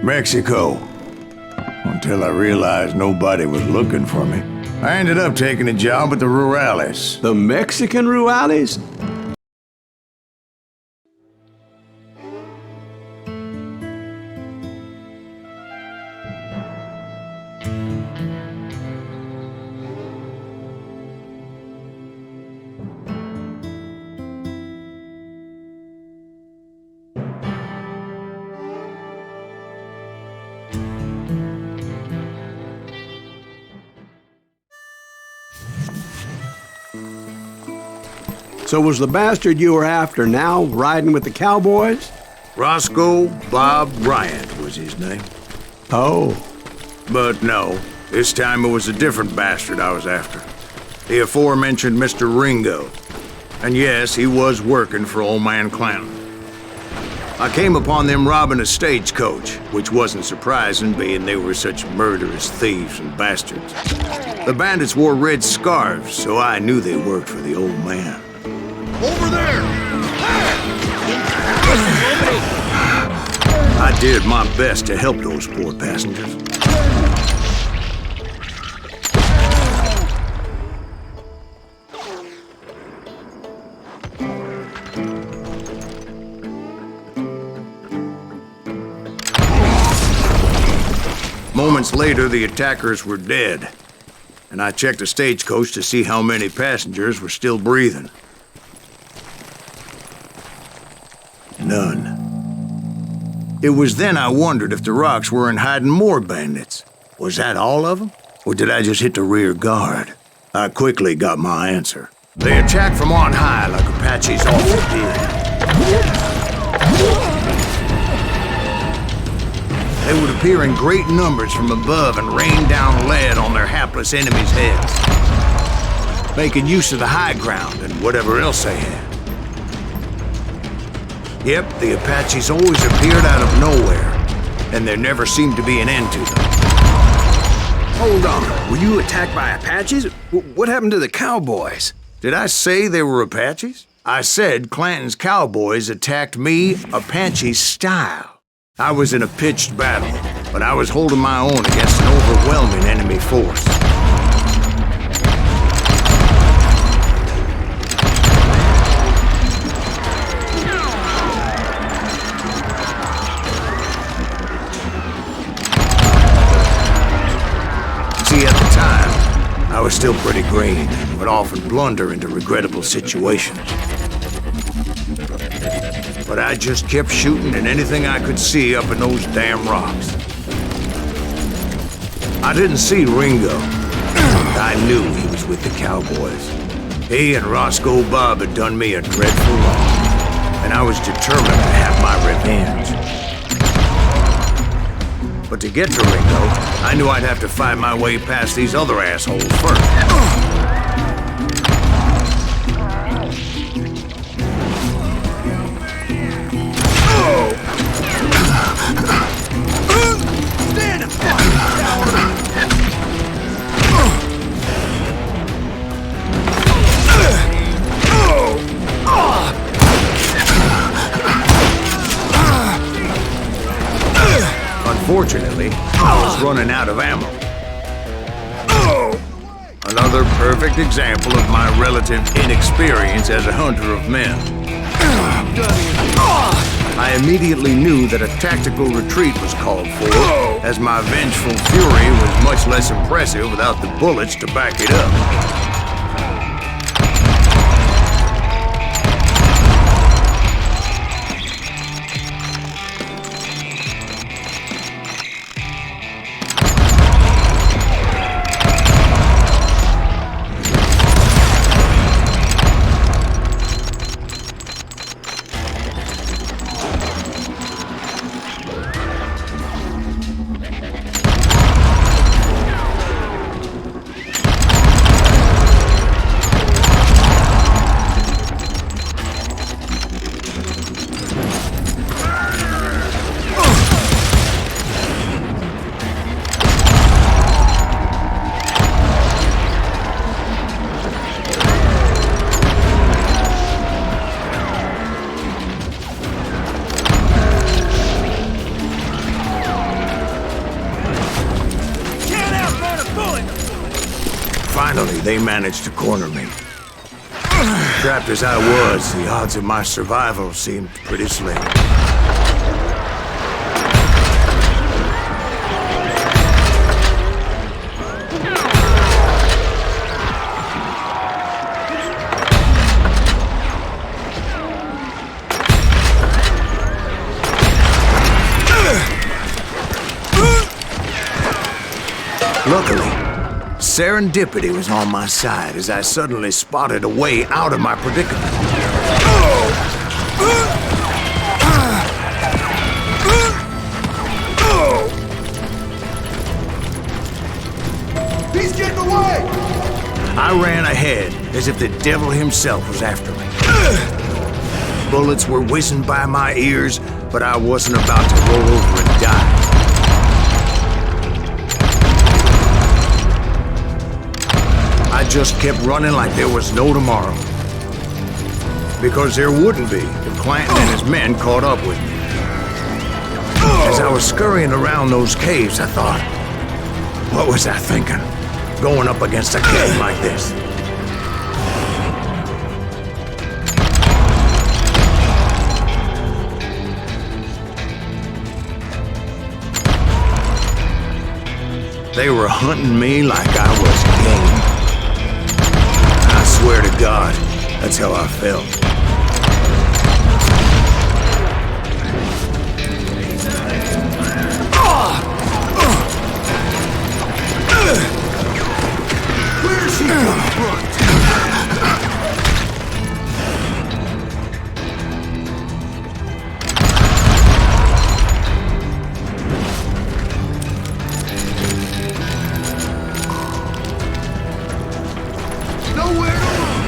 Mexico. Until I realized nobody was looking for me. I ended up taking a job at the Rurales. The Mexican Rurales? So was the bastard you were after now riding with the cowboys? Roscoe Bob Bryant was his name. Oh. But no, this time it was a different bastard I was after. The aforementioned Mr. Ringo. And yes, he was working for Old Man Clanton. I came upon them robbing a stagecoach, which wasn't surprising, being they were such murderous thieves and bastards. The bandits wore red scarves, so I knew they worked for the old man. Over there! I did my best to help those poor passengers. Moments later, the attackers were dead, and I checked the stagecoach to see how many passengers were still breathing. None. It was then I wondered if the rocks weren't hiding more bandits. Was that all of them? Or did I just hit the rear guard? I quickly got my answer. They attacked from on high like Apaches often did. They would appear in great numbers from above and rain down lead on their hapless enemies' heads, making use of the high ground and whatever else they had. Yep, the Apaches always appeared out of nowhere, and there never seemed to be an end to them. Hold on, were you attacked by Apaches? What happened to the cowboys? Did I say they were Apaches? I said Clanton's cowboys attacked me Apache style. I was in a pitched battle, but I was holding my own against an overwhelming enemy force. See, at the time, I was still pretty green and would often blunder into regrettable situations. But I just kept shooting at anything I could see up in those damn rocks. I didn't see Ringo. I knew he was with the cowboys. He and Roscoe Bob had done me a dreadful wrong, and I was determined to have my revenge. But to get to Ringo, I knew I'd have to fight my way past these other assholes first. Unfortunately, I was running out of ammo. Another perfect example of my relative inexperience as a hunter of men. I immediately knew that a tactical retreat was called for, as my vengeful fury was much less impressive without the bullets to back it up. they managed to corner me. Trapped as I was, the odds of my survival seemed pretty slim. Luckily, serendipity was on my side as I suddenly spotted a way out of my predicament. He's getting away! I ran ahead as if the devil himself was after me. Bullets were whizzing by my ears, but I wasn't about to roll over and die. I just kept running like there was no tomorrow. Because there wouldn't be if Clanton and his men caught up with me. As I was scurrying around those caves, I thought, what was I thinking? Going up against a gang like this. They were hunting me like I was game. I swear to God, that's how I felt. Where's he come from? Nowhere to run.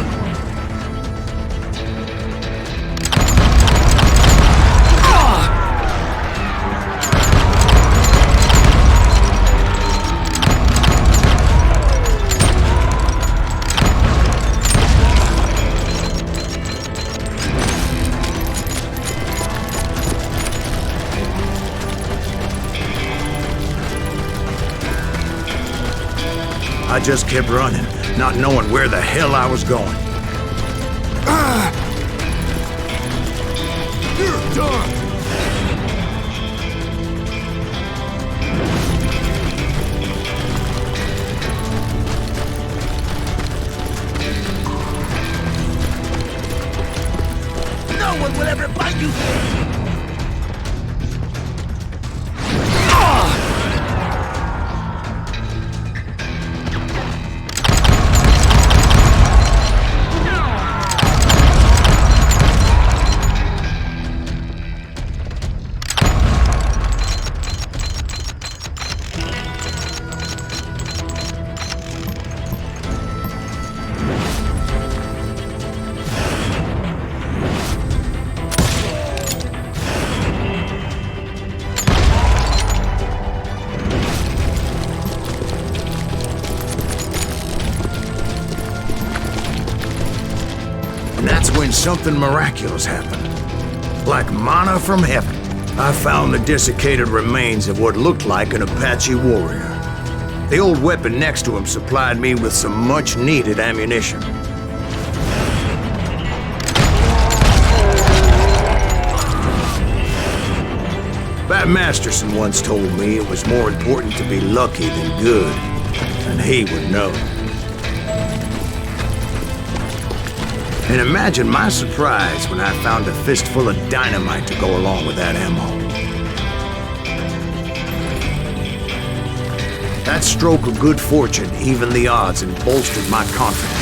I just kept running, not knowing where the hell I was going. You're done. No one will ever find you here! And that's when something miraculous happened. Like manna from heaven, I found the desiccated remains of what looked like an Apache warrior. The old weapon next to him supplied me with some much-needed ammunition. Bat Masterson once told me it was more important to be lucky than good, and he would know. And imagine my surprise when I found a fistful of dynamite to go along with that ammo. That stroke of good fortune evened the odds and bolstered my confidence.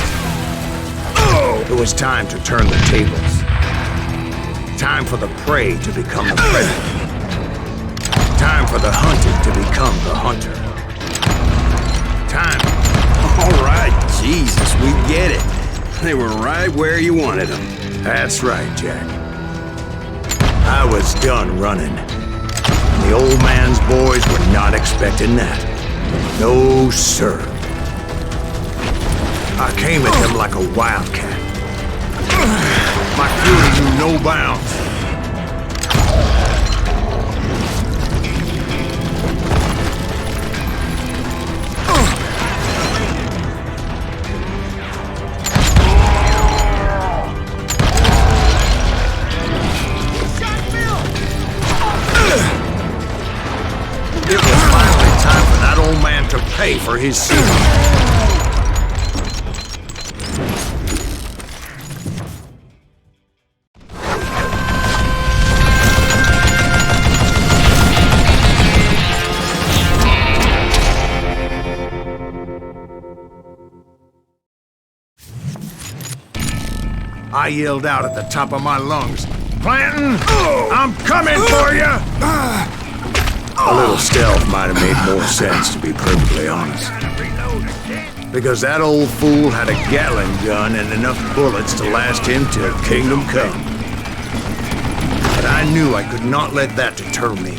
It was time to turn the tables. Time for the prey to become the predator. Time for the hunted to become the hunter. Time. All right, Jesus, we get it. They were right where you wanted them. That's right, Jack. I was done running. And the old man's boys were not expecting that. No, sir. I came at them like a wildcat. My fury knew no bounds. pay for his sin. I yelled out at the top of my lungs, "Clanton, I'm coming for you!" A little stealth might have made more sense, to be perfectly honest. Because that old fool had a Gatling gun and enough bullets to last him till kingdom come. But I knew I could not let that deter me.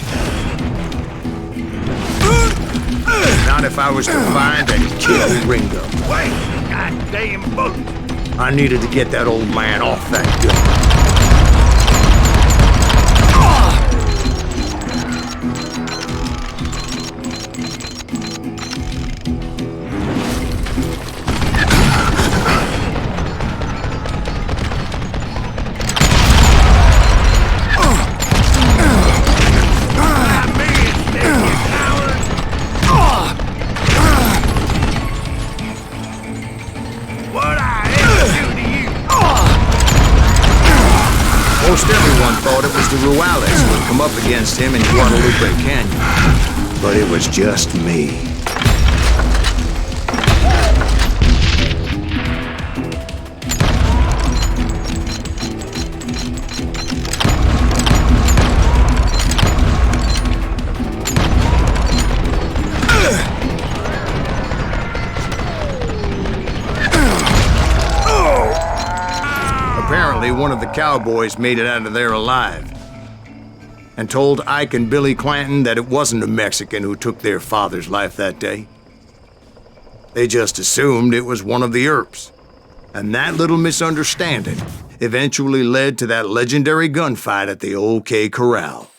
Not if I was to find and kill Ringo. Wait! Goddamn bullets! I needed to get that old man off that gun. Most everyone thought it was the Juarez who had come up against him in Guadalupe Canyon. But it was just me. Apparently, one of the cowboys made it out of there alive and told Ike and Billy Clanton that it wasn't a Mexican who took their father's life that day. They just assumed it was one of the Earps. And that little misunderstanding eventually led to that legendary gunfight at the OK Corral.